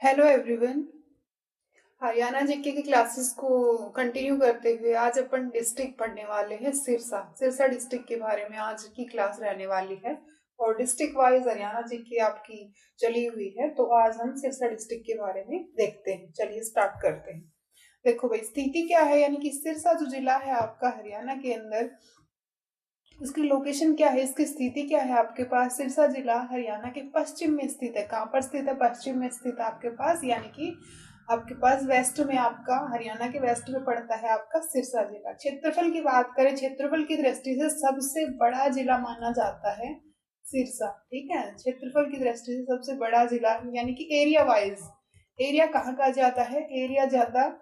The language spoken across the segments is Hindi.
Hello everyone. हरियाणा जीके की क्लासेस को कंटिन्यू करते हुए आज अपन डिस्ट्रिक्ट पढ़ने वाले हैं। सिरसा सिरसा डिस्ट्रिक्ट के बारे में आज की क्लास रहने वाली है। और डिस्ट्रिक्ट वाइज हरियाणा जीके आपकी चली हुई है, तो आज हम सिरसा डिस्ट्रिक्ट के बारे में देखते हैं। चलिए स्टार्ट करते हैं। देखो भाई, स्थिति क्या है, यानी कि सिरसा जो जिला है आपका हरियाणा के अंदर, इसकी लोकेशन क्या है, इसकी स्थिति क्या है। आपके पास सिरसा जिला हरियाणा के पश्चिम में स्थित है। कहाँ पर स्थित है? पश्चिम में स्थित है आपके पास, यानी कि आपके पास वेस्ट में, आपका हरियाणा के वेस्ट में पड़ता है आपका सिरसा जिला। क्षेत्रफल की बात करें, क्षेत्रफल की दृष्टि से सबसे बड़ा जिला माना जाता है सिरसा। ठीक है, क्षेत्रफल की दृष्टि से सबसे बड़ा जिला, यानी कि एरिया वाइज। एरिया कहाँ का जाता है? एरिया ज्यादा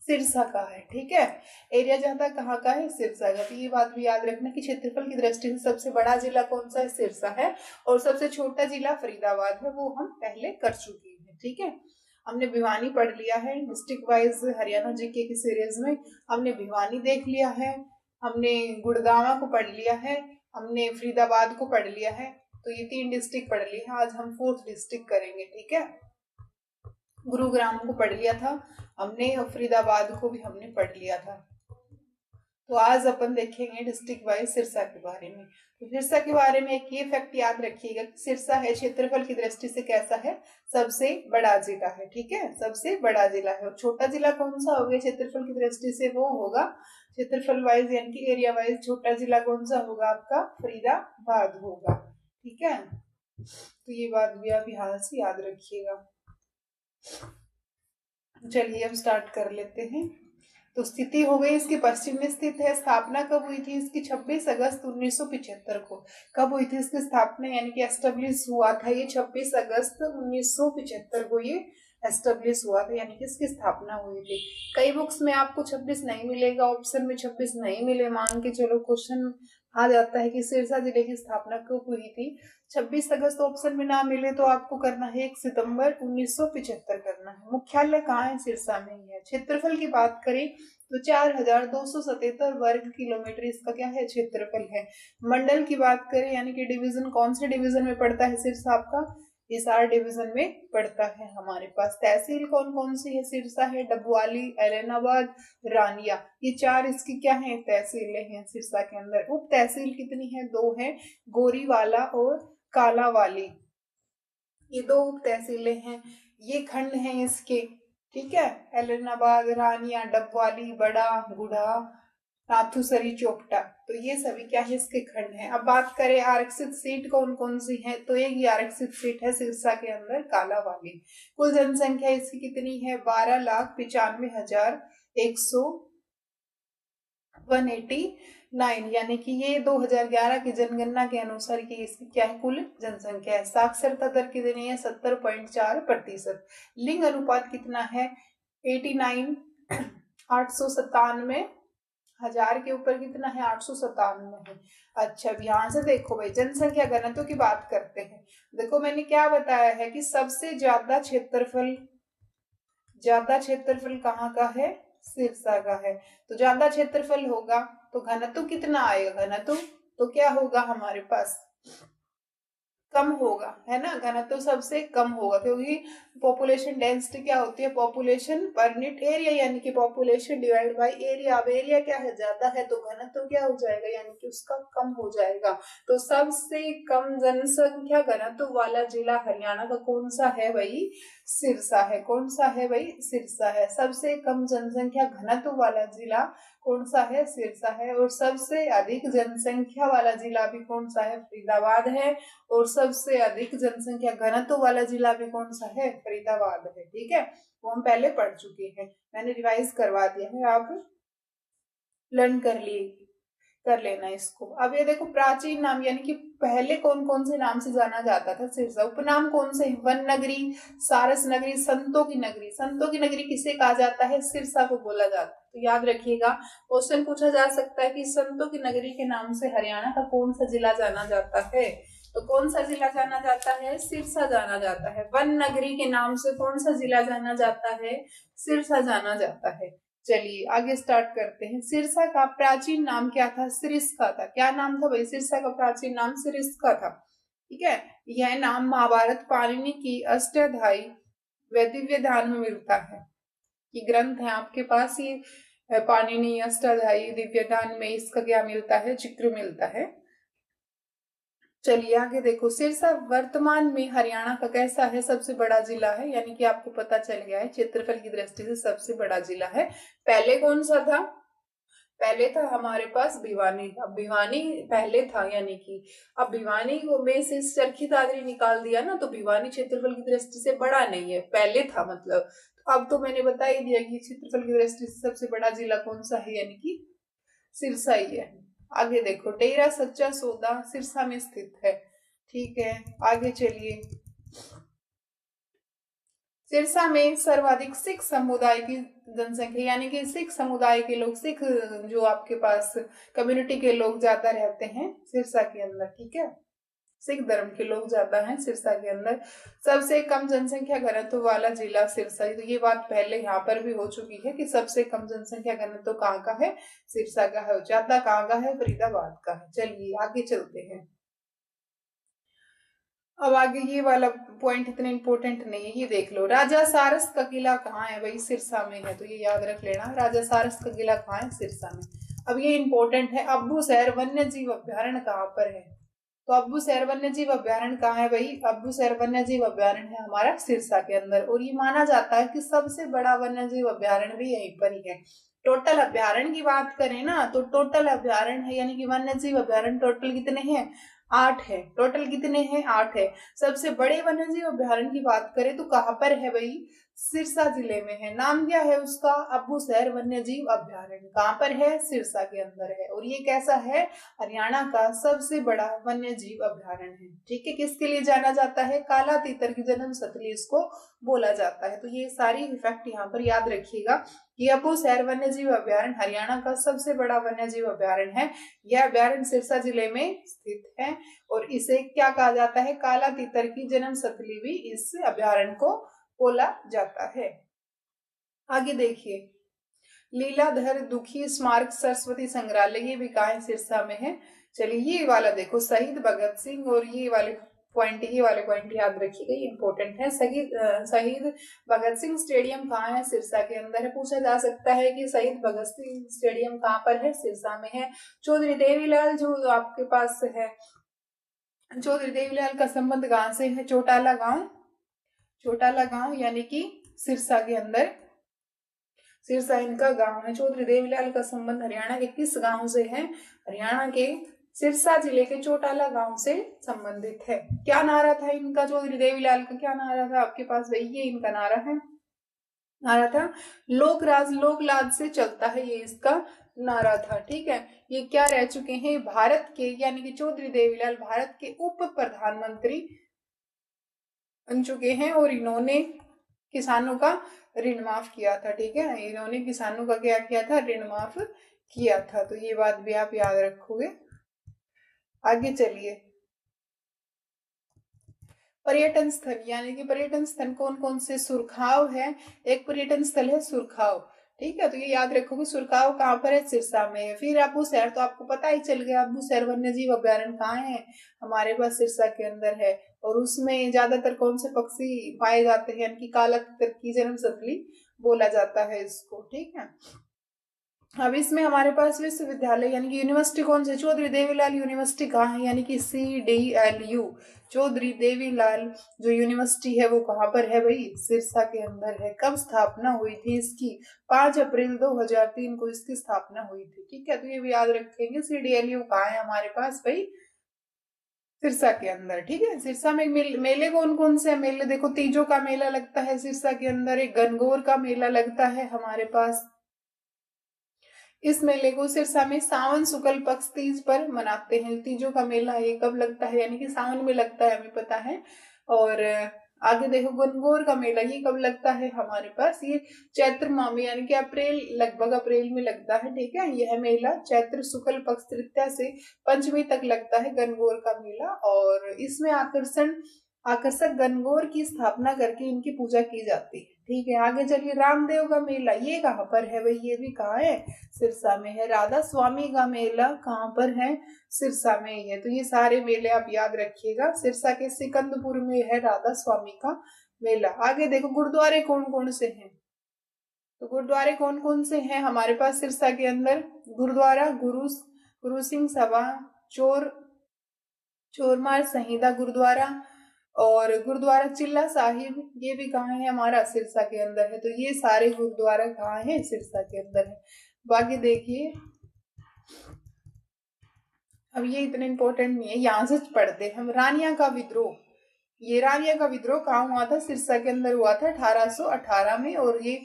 सिरसा का है। ठीक है, एरिया ज्यादा कहाँ का है? सिरसा का। तो ये बात भी याद रखना कि क्षेत्रफल की दृष्टि से सबसे बड़ा जिला कौन सा है? सिरसा है। और सबसे छोटा जिला फरीदाबाद है, वो हम पहले कर चुके हैं। ठीक है, हमने भिवानी पढ़ लिया है डिस्ट्रिक्ट वाइज हरियाणा जीके की सीरीज में। हमने भिवानी देख लिया है, हमने गुड़गांव को पढ़ लिया है, हमने फरीदाबाद को पढ़ लिया है। तो ये 3 डिस्ट्रिक्ट पढ़ ली है। आज हम 4th डिस्ट्रिक्ट करेंगे। ठीक है, गुरुग्राम को पढ़ लिया था हमने, और फरीदाबाद को भी हमने पढ़ लिया था। तो आज अपन देखेंगे डिस्ट्रिक्ट वाइज सिरसा के बारे में। तो सिरसा के बारे में एक ये फैक्ट याद रखिएगा कि सिरसा है क्षेत्रफल की दृष्टि से कैसा है? सबसे बड़ा जिला है। ठीक है, सबसे बड़ा जिला है। और छोटा जिला कौन सा हो गया क्षेत्रफल की दृष्टि से? वो होगा क्षेत्रफल वाइज यानी कि एरिया वाइज छोटा जिला कौन सा होगा? आपका फरीदाबाद होगा। ठीक है, तो ये बात भी आप ध्यान से याद रखिएगा। चलिए अब स्टार्ट कर लेते हैं। तो स्थिति हो गई, इसके पश्चिम में स्थित है। स्थापना कब हुई थी इसकी? 26 अगस्त 1975 को। कब हुई थी इसकी स्थापना, यानी कि एस्टेब्लिश हुआ था ये 26 अगस्त 1975 को ये एस्टेब्लिश हुआ था, यानी कि इसकी स्थापना हुई थी। कई बुक्स में आपको 26 नहीं मिलेगा, ऑप्शन में 26 नहीं मिले। मान के चलो क्वेश्चन आ जाता है कि सिरसा जिले की स्थापना कब हुई थी। 26 अगस्त ऑप्शन में ना मिले तो आपको करना है 1 सितंबर 1975 करना है। मुख्यालय कहाँ है? सिरसा में ही है। क्षेत्रफल की बात करें तो 4277 वर्ग किलोमीटर इसका क्या है? क्षेत्रफल है। मंडल की बात करें, यानी कि डिवीजन, कौन से डिवीजन में पड़ता है सिरसा? आपका हिसार डिवीजन में पड़ता है हमारे पास। तहसील कौन कौन सी है? सिरसा है, डबवाली, एलनाबाद, रानिया, ये 4 इसकी क्या है? तहसीलें हैं सिरसा के अंदर। उप तहसील कितनी है? 2 है, गोरीवाला और कालावाली, ये 2 उप तहसीलें हैं। ये खंड हैं इसके। ठीक है, एलनाबाद, रानिया, डबवाली, बड़ा गुढ़ा, नाथुसरी, चोपटा, तो ये सभी क्या है? इसके खंड हैं। अब बात करें आरक्षित सीट कौन कौन सी है, तो एक ही आरक्षित सीट है सिरसा के अंदर, कालावाली। कुल जनसंख्या इसकी कितनी है? 12,95,189, यानी कि ये 2011 की जनगणना के अनुसार की इसकी क्या है? कुल जनसंख्या है। साक्षरता दर कितनी है? 70.4%। लिंग अनुपात कितना है? 89, 897, 1000 के ऊपर कितना है? 897 है। अच्छा, अब यहाँ से देखो भाई, जनसंख्या घनत्व की बात करते हैं। देखो मैंने क्या बताया है कि सबसे ज्यादा क्षेत्रफल कहाँ का है? सिरसा का है। तो ज्यादा क्षेत्रफल होगा तो घनत्व कितना आएगा? घनत्व तो क्या होगा हमारे पास? कम होगा, है ना। घनत्व सबसे कम होगा, क्योंकि पॉपुलेशन डेंसिटी क्या होती है? पॉपुलेशन पर यूनिट एरिया, यानी कि पॉपुलेशन डिवाइड बाय एरिया। अब एरिया क्या है? ज्यादा है, तो घनत्व क्या हो जाएगा? यानी कि उसका कम हो जाएगा। तो सबसे कम जनसंख्या घनत्व वाला जिला हरियाणा का कौन सा है भाई? सिरसा है। कौन सा है भाई? सिरसा है। सबसे कम जनसंख्या घनत्व वाला जिला कौन सा है? सिरसा है। और सबसे अधिक जनसंख्या वाला जिला भी कौन सा है? फरीदाबाद है। और सबसे अधिक जनसंख्या घनत्व वाला जिला भी कौन सा है? फरीदाबाद है। ठीक है, वो हम पहले पढ़ चुके हैं, मैंने रिवाइज करवा दिया है, आप लर्न कर लेना इसको। अब ये देखो, प्राचीन नाम, यानी कि पहले कौन कौन से नाम से जाना जाता था सिरसा? उपनाम कौन से? वन नगरी, सारस नगरी, संतों की नगरी। संतों की नगरी किसे कहा जाता है? सिरसा को बोला जाता है। तो याद रखिएगा, क्वेश्चन पूछा जा सकता है कि संतों की नगरी के नाम से हरियाणा का कौन सा जिला जाना जाता है? तो कौन सा जिला जाना जाता है? सिरसा जाना जाता है। वन नगरी के नाम से कौन सा जिला जाना जाता है? सिरसा जाना जाता है। चलिए आगे स्टार्ट करते हैं। सिरसा का प्राचीन नाम क्या था? सिरिस्का था। क्या नाम था भाई? सिरसा का प्राचीन नाम सिरिस्का था। ठीक है। यह नाम महाभारत पाणिनि की अष्टाध्यायी व दिव्य दान में मिलता है। ये ग्रंथ है आपके पास, ये पाणिनि अष्टाध्यायी दिव्य दान में इसका क्या मिलता है, जिक्र मिलता है। चलिए आगे देखो, सिरसा वर्तमान में हरियाणा का कैसा है, सबसे बड़ा जिला है, यानी कि आपको पता चल गया है क्षेत्रफल की दृष्टि से सबसे बड़ा जिला है। पहले कौन सा था, पहले था हमारे पास भिवानी। अब भिवानी पहले था, यानी कि अब भिवानी को में से चरखी दादरी निकाल दिया ना, तो भिवानी क्षेत्रफल की दृष्टि से बड़ा नहीं है, पहले था मतलब। तो अब तो मैंने बता ही दिया कि क्षेत्रफल की दृष्टि से सबसे बड़ा जिला कौन सा है, यानी कि सिरसा ही है। आगे देखो, डेरा सच्चा सौदा सिरसा में स्थित है। ठीक है, आगे चलिए। सिरसा में सर्वाधिक सिख समुदाय की जनसंख्या, यानी कि सिख समुदाय के लोग, सिख जो आपके पास कम्युनिटी के लोग ज्यादा रहते हैं सिरसा के अंदर। ठीक है, सिख धर्म के लोग ज्यादा हैं सिरसा के अंदर। सबसे कम जनसंख्या घनत्व वाला जिला सिरसा। तो ये बात पहले यहाँ पर भी हो चुकी है कि सबसे कम जनसंख्या घनत्व कहाँ का है, सिरसा का है। ज्यादा कहाँ का है, फरीदाबाद का है। चलिए आगे चलते हैं। अब आगे ये वाला पॉइंट इतना इंपॉर्टेंट नहीं है, ये देख लो, राजा सारस का किला कहाँ है, भाई सिरसा में है, तो ये याद रख लेना, राजा सारस का किला कहाँ है, सिरसा में। अब ये इंपॉर्टेंट है, अब्बूसैर वन्य जीव अभ्यारण्य कहाँ पर है, तो अब्बूसैर वन्य जीव अभ्यारण्य कहाँ है भाई, अब्बूसैर वन्य जीव अभ्यारण्य है हमारा सिरसा के अंदर। और ये माना जाता है कि सबसे बड़ा वन्य जीव अभ्यारण्य भी यहीं पर ही है। टोटल अभ्यारण्य की बात करें ना, तो टोटल अभ्यारण्य है, यानी कि वन्य जीव अभ्यारण्य टोटल कितने हैं, 8 है। टोटल कितने हैं, 8 है। सबसे बड़े वन्यजीव अभ्यारण्य की बात करें तो कहाँ पर है भाई, सिरसा जिले में है। नाम क्या है उसका, अब्बूसैर वन्यजीव अभ्यारण्य। कहाँ पर है, सिरसा के अंदर है। और ये कैसा है, हरियाणा का सबसे बड़ा वन्यजीव अभ्यारण्य है। ठीक है, किसके लिए जाना जाता है, काला तीतर की जन्म स्थली इसको बोला जाता है। तो ये सारी फैक्ट यहाँ पर याद रखिएगा। ये अब्बूसैर वन्यजीव अभ्यारण्य हरियाणा का सबसे बड़ा वन्यजीव अभ्यारण्य है। यह अभ्यारण्य सिरसा जिले में स्थित है और इसे क्या कहा जाता है, काला तीतर की जन्म स्थली भी इस अभ्यारण्य को बोला जाता है। आगे देखिए, लीलाधर दुखी स्मारक सरस्वती संग्रहालय, ये भी कहाँ है, सिरसा में है। चलिए ये वाला देखो, शहीद भगत सिंह, और ये वाले पॉइंट याद रखिएगा, ये इंपॉर्टेंट है। शहीद भगत सिंह स्टेडियम कहाँ है, सिरसा के अंदर है। पूछा जा सकता है कि शहीद भगत सिंह स्टेडियम कहाँ पर है, सिरसा में है। चौधरी देवीलाल जो आपके पास है, चौधरी देवीलाल का संबंध कहाँ से है, चौटाला गांव, चौटाला गांव यानी कि सिरसा के अंदर, सिरसा इनका गांव है। चौधरी देवीलाल का संबंध हरियाणा के किस गांव से है, हरियाणा के सिरसा जिले के चौटाला गांव से संबंधित है। क्या नारा था इनका, चौधरी देवीलाल का क्या नारा था आपके पास भाई, ये इनका नारा है, नारा था लोक राज लोक लाज से चलता है, ये इसका नारा था। ठीक है, ये क्या रह चुके हैं, भारत के, यानी कि चौधरी देवीलाल भारत के उप प्रधानमंत्री बन चुके हैं और इन्होंने किसानों का ऋण माफ किया था। ठीक है, इन्होंने किसानों का क्या किया था, ऋण माफ किया था। तो ये बात भी आप याद रखोगे। आगे चलिए, पर्यटन स्थल, यानी कि पर्यटन स्थल कौन कौन से, सुरखाव है, एक पर्यटन स्थल है सुरखाव। ठीक है, तो ये याद रखोगे, सुरखाव कहाँ पर है, सिरसा में है। फिर अब्बूसैर तो आपको पता ही चल गया, अब्बूसैर वन्य जीव अभ्यारण्य कहाँ है, हमारे पास सिरसा के अंदर है। और उसमें ज्यादातर कौन से पक्षी पाए जाते हैं, यानी कि काला तीतर की जन्म स्थली बोला जाता है इसको। ठीक है, अब इसमें हमारे पास विश्वविद्यालय यानी कि यूनिवर्सिटी कौन सी, चौधरी देवीलाल यूनिवर्सिटी कहाँ है, यानी कि CDLU, चौधरी देवीलाल जो यूनिवर्सिटी है वो कहाँ पर है भाई, सिरसा के अंदर है। कब स्थापना हुई थी इसकी, 5 अप्रैल 2003 को इसकी स्थापना हुई थी। ठीक है, तो ये भी याद रखेंगे, CDLU कहाँ है हमारे पास भाई, सिरसा के अंदर। ठीक है, सिरसा में मेले कौन कौन से मेले, देखो तीजों का मेला लगता है सिरसा के अंदर, एक गणगौर का मेला लगता है हमारे पास। इस मेले को सिरसा में सावन शुक्ल पक्ष तीज पर मनाते हैं। तीजों का मेला ये कब लगता है, यानी कि सावन में लगता है, हमें पता है। और आगे देखो, गणगौर का मेला ये कब लगता है हमारे पास, ये चैत्र माह में, यानी कि अप्रैल, लगभग अप्रैल में लगता है। ठीक है, यह मेला चैत्र शुक्ल पक्ष तृतीया से पंचमी तक लगता है, गणगौर का मेला। और इसमें आकर्षण आकर्षक गणगौर की स्थापना करके इनकी पूजा की जाती है। ठीक है, आगे चलिए। रामदेव का मेला ये कहाँ पर है भाई? ये भी कहाँ है? सिरसा में है। राधा स्वामी का मेला कहाँ पर है? सिरसा में ही है। तो ये सारे मेले आप याद रखिएगा। सिरसा के सिकंदपुर में है राधा स्वामी का मेला। आगे देखो, गुरुद्वारे कौन कौन से हैं? तो गुरुद्वारे कौन कौन से हैं हमारे पास सिरसा के अंदर? गुरुद्वारा गुरु सिंह सभा, चोरमार संहिता गुरुद्वारा, और गुरुद्वारा चिल्ला साहिब, ये भी कहाँ है? हमारा सिरसा के अंदर है। तो ये सारे गुरुद्वारा कहाँ है? सिरसा के अंदर है। बाकी देखिए, अब ये इतने इंपॉर्टेंट नहीं है, यहाँ से पढ़ते हैं हम। रानिया का विद्रोह, ये रानिया का विद्रोह कहाँ हुआ था? सिरसा के अंदर हुआ था 1818 में, और ये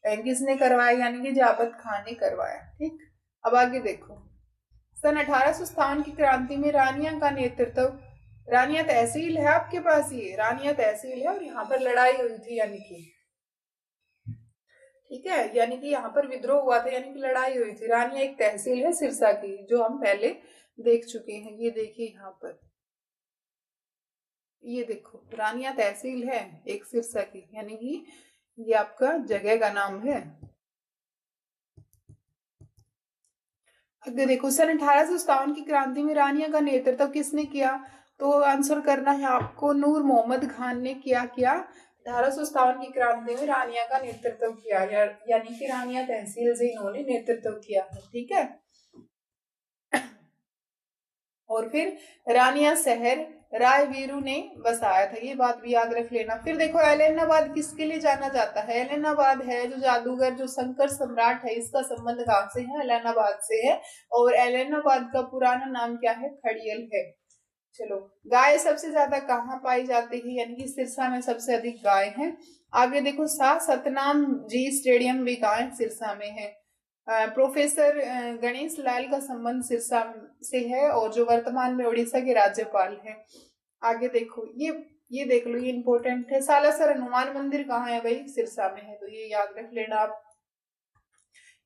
किसने करवाया? यानी कि जाबत खान ने करवाया। ठीक, अब आगे देखो। सन 1857 की क्रांति में रानिया का नेतृत्व, रानिया तहसील है आपके पास, ये रानिया तहसील है, और यहाँ पर लड़ाई हुई थी, यानी कि ठीक है, यानी कि यहाँ पर विद्रोह हुआ था, यानी कि लड़ाई हुई थी। रानिया एक तहसील है सिरसा की, जो हम पहले देख चुके हैं। ये देखिए यहाँ पर, ये देखो, रानिया तहसील है एक सिरसा की, यानी कि ये आपका जगह का नाम है। अगर देखो, सन 1857 की क्रांति में रानिया का नेतृत्व किसने किया? तो आंसर करना है आपको, नूर मोहम्मद खान ने किया 1857 की क्रांति में रानिया का नेतृत्व किया, यानी कि रानिया तहसील से इन्होंने नेतृत्व किया है। ठीक है, और फिर रानिया शहर रायवीरू ने बसाया था, ये बात भी याद रख लेना। फिर देखो, ऐलनाबाद किसके लिए जाना जाता है? ऐलनाबाद है जो जादूगर, जो शंकर सम्राट है, इसका संबंध कहाँ से है? ऐलनाबाद से है। और ऐलनाबाद का पुराना नाम क्या है? खड़ियल है। चलो, गाय सबसे ज्यादा कहाँ पाई जाती है? यानी कि सिरसा में सबसे अधिक गाय है। आगे देखो, शाह सतनाम जी स्टेडियम भी कहाँ है? सिरसा में है। प्रोफेसर गणेश लाल का संबंध सिरसा से है, और जो वर्तमान में उड़ीसा के राज्यपाल हैं। आगे देखो, ये देख लो, ये इंपॉर्टेंट है। सालासर हनुमान मंदिर कहाँ है भाई? सिरसा में है। तो ये याद रख लेना आप।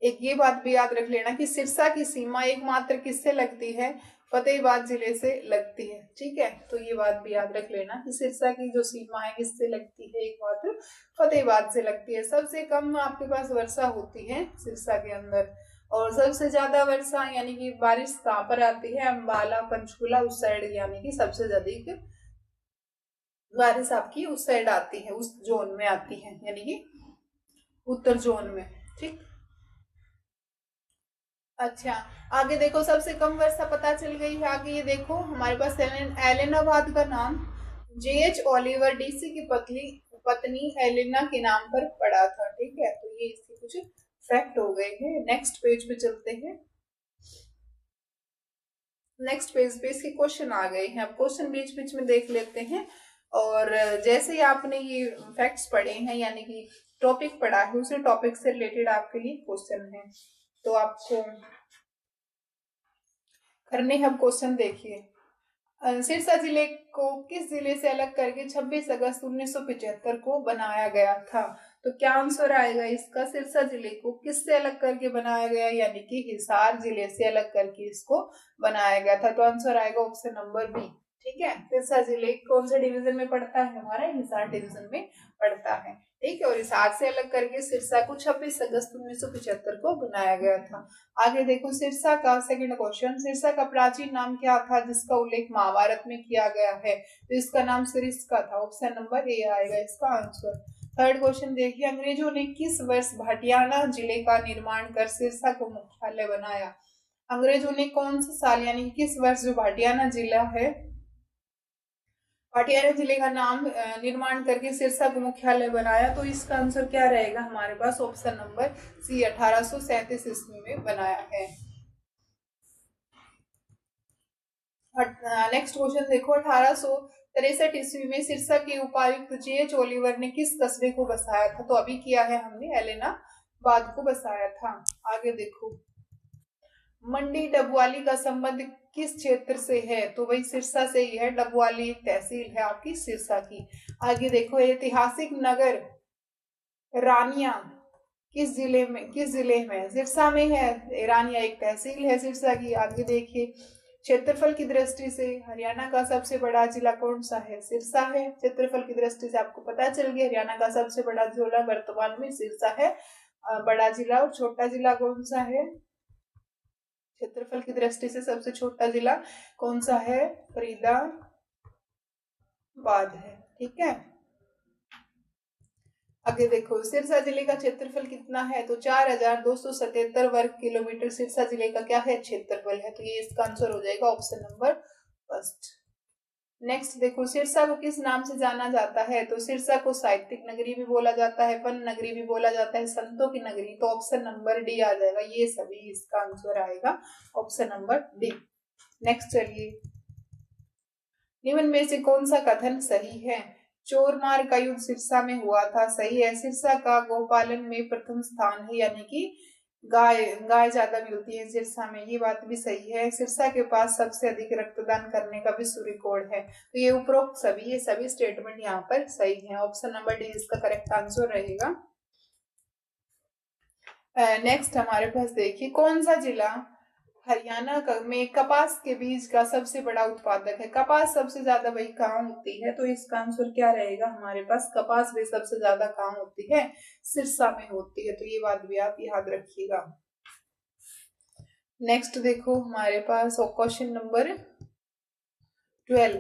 एक ये बात भी याद रख लेना कि सिरसा की सीमा एकमात्र किससे लगती है? फतेहाबाद जिले से लगती है। ठीक है, तो ये बात भी याद रख लेना कि सिरसा की जो सीमा है किससे लगती है? एकमात्र फतेहाबाद से लगती है। सबसे कम आपके पास वर्षा होती है सिरसा के अंदर, और सबसे ज्यादा वर्षा यानी कि बारिश कहाँ पर आती है? अम्बाला पंचकुला उस साइड, यानी कि सबसे अधिक बारिश आपकी उस साइड आती है, उस जोन में आती है, यानी कि उत्तर जोन में। ठीक, अच्छा, आगे देखो, सबसे कम वर्षा पता चल गई है। आगे ये देखो, हमारे पास एलेनाबाद का नाम जेएच ओलिवर डीसी की पत्नी एलेना के नाम पर पड़ा था। ठीक है, तो ये इसके कुछ फैक्ट हो गए हैं। नेक्स्ट पेज पे चलते हैं। नेक्स्ट पेज पे इसके क्वेश्चन आ गए हैं। अब क्वेश्चन बीच बीच में देख लेते हैं, और जैसे ही आपने ये फैक्ट्स पढ़े हैं, यानी कि टॉपिक पढ़ा है, उसी टॉपिक से रिलेटेड आपके लिए क्वेश्चन है, तो आपको करने हैं। अब क्वेश्चन देखिए, सिरसा जिले को किस जिले से अलग करके 26 अगस्त 1975 को बनाया गया था? तो क्या आंसर आएगा इसका? सिरसा जिले को किससे अलग करके बनाया गया? यानी कि हिसार जिले से अलग करके इसको बनाया गया था। तो आंसर आएगा ऑप्शन नंबर बी। ठीक है, सिरसा जिले कौन से डिवीजन में पड़ता है? हमारा हिसार डिवीजन में पड़ता है। ठीक है, और हिसार से अलग करके सिरसा को 26 अगस्त 1975 को बनाया गया था। आगे देखो, सिरसा का सेकंड क्वेश्चन, सिरसा का प्राचीन नाम क्या था जिसका उल्लेख महाभारत में किया गया है? तो इसका नाम सिरिस्का था। ऑप्शन नंबर ए आएगा इसका आंसर। थर्ड क्वेश्चन देखिए, अंग्रेजों ने किस वर्ष भाटियाना जिले का निर्माण कर सिरसा को मुख्यालय बनाया? अंग्रेजों ने कौन सा साल, यानी किस वर्ष जो भाटियाना जिला है, भाटियाना जिले का नाम निर्माण करके सिरसा को मुख्यालय बनाया? तो इसका आंसर क्या रहेगा हमारे पास? ऑप्शन नंबर सी, 1837 ईस्वी में बनाया है। नेक्स्ट क्वेश्चन देखो, 1863 ईस्वी में सिरसा के उपायुक्त जेएच ओलिवर ने किस कस्बे को बसाया था? तो अभी किया है हमने, एलेनाबाद को बसाया था। आगे देखो, मंडी डबवाली का संबंध किस क्षेत्र से है? तो वही सिरसा से ही है। डबवाली तहसील है आपकी सिरसा की। आगे देखो, ऐतिहासिक नगर रानिया किस जिले में? सिरसा में है। रानिया एक तहसील है सिरसा की। आगे देखिए, क्षेत्रफल की दृष्टि से हरियाणा का सबसे बड़ा जिला कौन सा है? सिरसा है। क्षेत्रफल की दृष्टि से आपको पता चल गया हरियाणा का सबसे बड़ा जिला वर्तमान में सिरसा है। बड़ा जिला और छोटा जिला कौन सा है? क्षेत्रफल की दृष्टि से सबसे छोटा जिला कौन सा है? फरीदाबाद है। ठीक है, आगे देखो सिरसा जिले का क्षेत्रफल कितना है? तो 4277 वर्ग किलोमीटर सिरसा जिले का क्या है? क्षेत्रफल है। तो ये इसका आंसर हो जाएगा ऑप्शन नंबर फर्स्ट। नेक्स्ट देखो सिरसा को किस नाम से जाना जाता है? तो सिरसा को साहित्यिक नगरी भी बोला जाता है, वन नगरी भी बोला जाता है, संतों की नगरी। तो ऑप्शन नंबर डी आ जाएगा, ये सभी इसका आंसर आएगा ऑप्शन नंबर डी। नेक्स्ट चलिए, निम्न में से कौन सा कथन सही है? चोरमार का युद्ध सिरसा में हुआ था, सही है। सिरसा का गोपालन में प्रथम स्थान है, यानी कि गाय गाय ज्यादा मिलती है सिरसा में, ये बात भी सही है। सिरसा के पास सबसे अधिक रक्तदान करने का विश्व रिकॉर्ड है। तो ये उपरोक्त ये सभी स्टेटमेंट यहाँ पर सही है। ऑप्शन नंबर डी इसका करेक्ट आंसर रहेगा। नेक्स्ट हमारे पास देखिए, कौन सा जिला हरियाणा में कपास के बीज का सबसे बड़ा उत्पादक है? कपास सबसे ज्यादा भाई कहाँ होती है? तो इसका आंसर क्या रहेगा हमारे पास? कपास भी सबसे ज्यादा कहाँ होती है? सिरसा में होती है। तो ये बात भी आप याद रखिएगा। नेक्स्ट देखो हमारे पास क्वेश्चन नंबर 12,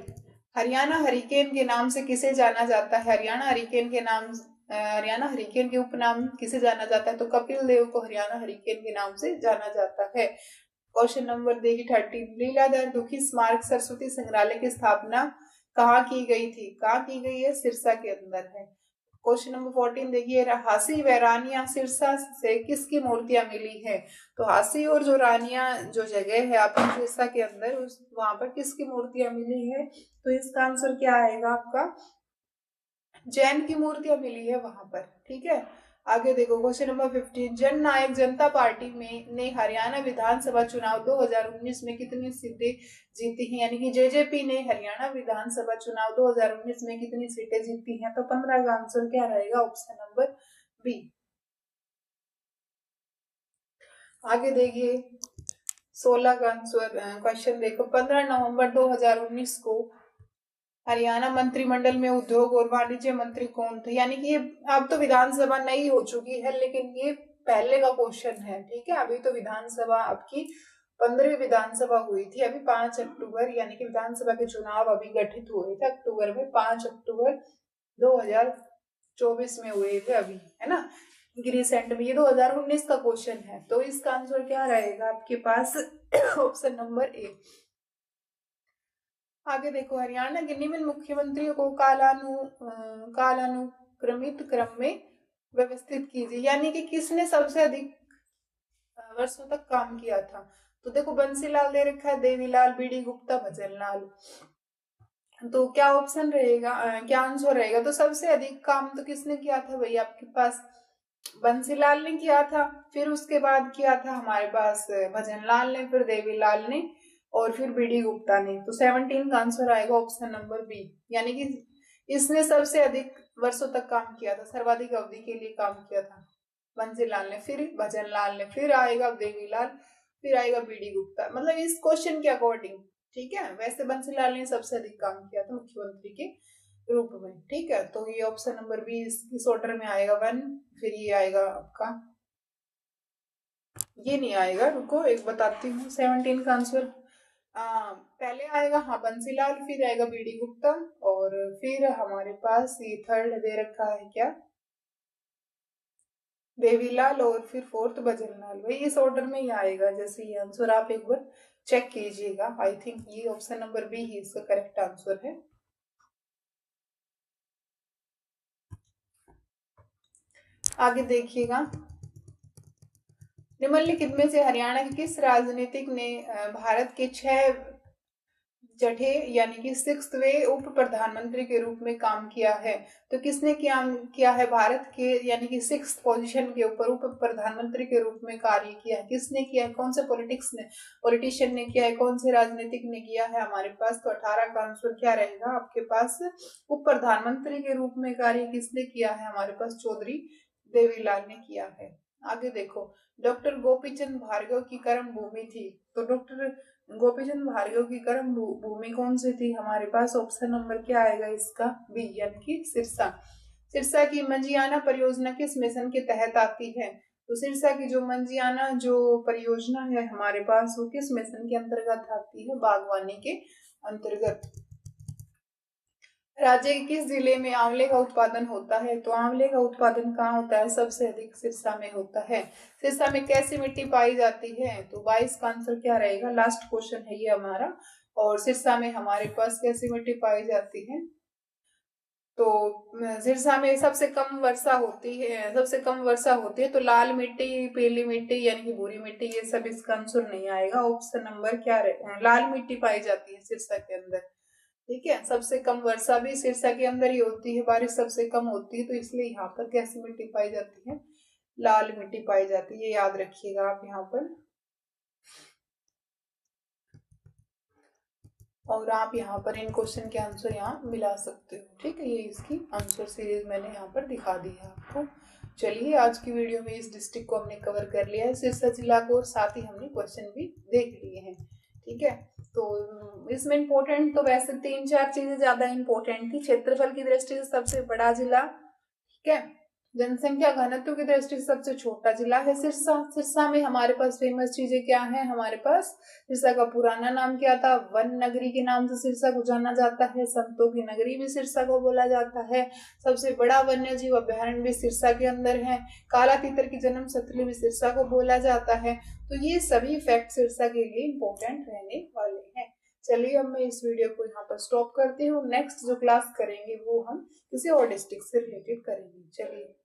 हरियाणा हरिकेन के नाम से किसे जाना जाता है? हरियाणा हरिकेन के उपनाम किसे जाना जाता है? तो कपिल देव को हरियाणा हरिकेन के नाम से जाना जाता है। क्वेश्चन नंबर देखिए 13, लीलाधर दुखी स्मारक सरस्वती संग्रहालय की स्थापना कहाँ की गई थी? कहाँ की गई है? सिरसा के अंदर है। क्वेश्चन नंबर 14 देखिए, हासी व रानिया सिरसा से किसकी मूर्तियां मिली है? तो हासी और जो रानिया जो जगह है आपकी सिरसा के अंदर, वहां पर किसकी मूर्तियां मिली है? तो इसका आंसर क्या आएगा आपका? जैन की मूर्तियां मिली है वहां पर। ठीक है, आगे देखो क्वेश्चन नंबर 15, जन नायक जनता पार्टी ने हरियाणा विधानसभा चुनाव 2019 में कितनी सीटें जीती हैं? यानी कि जेजेपी ने हरियाणा विधानसभा चुनाव 2019 में कितनी सीटें जीती हैं? तो 15 का आंसर क्या रहेगा? Option number B. आगे देखिए 16 का आंसर क्वेश्चन देखो, 15 नवंबर 2019 को हरियाणा मंत्रिमंडल में उद्योग और वाणिज्य मंत्री कौन थे? यानी कि ये अब तो विधानसभा नई हो चुकी है, लेकिन ये पहले का क्वेश्चन है। ठीक है, अभी तो विधानसभा आपकी 15वीं विधानसभा हुई थी अभी 5 अक्टूबर, यानी कि विधानसभा के चुनाव अभी गठित हुए थे अक्टूबर में, 5 अक्टूबर 2024 में हुए थे अभी, है ना, रिसेंट में। ये 2019 का क्वेश्चन है। तो इसका आंसर क्या रहेगा आपके पास? Option number A. आगे देखो, हरियाणा के निम्न मुख्यमंत्रियों को कालानुक्रमित क्रम में व्यवस्थित कीजिए। यानी कि किसने सबसे अधिक वर्षों तक काम किया था? तो देखो बंसीलाल दे रखा है, देवीलाल, बीडी गुप्ता, भजनलाल। तो क्या ऑप्शन रहेगा, क्या आंसर रहेगा? तो सबसे अधिक काम तो किसने किया था भाई आपके पास? बंसीलाल ने किया था, फिर उसके बाद किया था हमारे पास भजनलाल ने, फिर देवीलाल ने, और फिर बीडी गुप्ता ने। तो 17 का आंसर आएगा ऑप्शन नंबर बी। यानी कि इसने सबसे अधिक वर्षों तक काम किया था, सर्वाधिक अवधि के लिए काम किया था बंसीलाल ने, फिर भजनलाल ने, फिर आएगा देवीलाल, फिर आएगा बीडी गुप्ता। मतलब इस क्वेश्चन के अकॉर्डिंग। ठीक है, वैसे बंसीलाल ने सबसे अधिक काम किया था मुख्यमंत्री के रूप में। ठीक है, तो ये ऑप्शन नंबर बी इस ऑर्डर में आएगा 1, फिर ये आएगा आपका, ये नहीं आएगा, रुको एक बताती हूँ। 17 का आंसर पहले आएगा हाँ बंसीलाल, फिर आएगा बीडी गुप्ता, और फिर हमारे पास ये थर्ड दे रखा है क्या, देवीलाल, और फिर फोर्थ भजनलाल। वही इस ऑर्डर में ही आएगा जैसे ये आंसर, आप एक बार चेक कीजिएगा। आई थिंक ये ऑप्शन नंबर बी ही इसका करेक्ट आंसर है। आगे देखिएगा, निम्नलिखित में से हरियाणा के किस राजनीतिक ने भारत के 6 जठे यानी कि 6वें उप प्रधानमंत्री के रूप में काम किया है? तो किसने किया है भारत के यानी कि 6th पोजीशन के ऊपर उप प्रधानमंत्री के रूप में कार्य किया है? किसने किया है? कौन से पॉलिटिशियन ने किया है? कौन से राजनीतिक ने किया है हमारे पास? तो 18 का आंसर क्या रहेगा आपके पास? उप प्रधानमंत्री के रूप में कार्य किसने किया है हमारे पास? चौधरी देवीलाल ने किया है। आगे देखो, डॉक्टर गोपीचंद भार्गव की कर्म भूमि थी। तो डॉक्टर गोपीचंद भार्गव की कर्म भूमि कौन सी थी? हमारे पास ऑप्शन नंबर क्या आएगा इसका? बी, यानी कि सिरसा। सिरसा की मंजियाना परियोजना किस मिशन के तहत आती है? तो सिरसा की जो मंजियाना जो परियोजना है हमारे पास, वो किस मिशन के अंतर्गत आती है? बागवानी के अंतर्गत। राज्य के किस जिले में आंवले का उत्पादन होता है? तो आंवले का उत्पादन कहाँ होता है? सबसे अधिक सिरसा में होता है। सिरसा में कैसी मिट्टी पाई जाती है? तो 22 का आंसर क्या रहेगा? लास्ट क्वेश्चन है ये हमारा। और सिरसा में हमारे पास कैसी मिट्टी पाई जाती है? तो सिरसा में सबसे कम वर्षा होती है, सबसे कम वर्षा होती है। तो लाल मिट्टी, पीली मिट्टी यानी कि भूरी मिट्टी, ये सब इसका आंसर नहीं आएगा। ऑप्शन नंबर क्या रहे? लाल मिट्टी पाई जाती है सिरसा के अंदर। ठीक है, सबसे कम वर्षा भी सिरसा के अंदर ही होती है, बारिश सबसे कम होती है, तो इसलिए यहाँ पर कैसी मिट्टी पाई जाती है? लाल मिट्टी पाई जाती है। ये याद रखिएगा आप यहाँ पर। और आप यहाँ पर इन क्वेश्चन के आंसर यहाँ मिला सकते हो। ठीक है, ये इसकी आंसर सीरीज मैंने यहाँ पर दिखा दी है आपको। चलिए, आज की वीडियो में इस डिस्ट्रिक्ट को हमने कवर कर लिया है, सिरसा जिला को, और साथ ही हमने क्वेश्चन भी देख लिए हैं। ठीक है, तो इसमें इम्पोर्टेंट तो वैसे 3-4 चीजें ज्यादा इम्पोर्टेंट थी। क्षेत्रफल की दृष्टि से सबसे बड़ा जिला, ठीक है। जनसंख्या घनत्व की दृष्टि से सबसे छोटा जिला है सिरसा। सिरसा में हमारे पास फेमस चीजें क्या हैं? हमारे पास सिरसा का पुराना नाम क्या था? वन नगरी के नाम से सिरसा को जाना जाता है। संतों की नगरी भी सिरसा को बोला जाता है। सबसे बड़ा वन्य जीव अभ्यारण्य भी सिरसा के अंदर है। काला तीतर की जन्म स्थली भी सिरसा को बोला जाता है। तो ये सभी फैक्ट सिरसा के लिए इम्पोर्टेंट रहने वाले हैं। चलिए, अब मैं इस वीडियो को यहाँ पर स्टॉप करती हूँ। नेक्स्ट जो क्लास करेंगे वो हम किसी और डिस्ट्रिक्ट से रिलेटेड करेंगे। चलिए।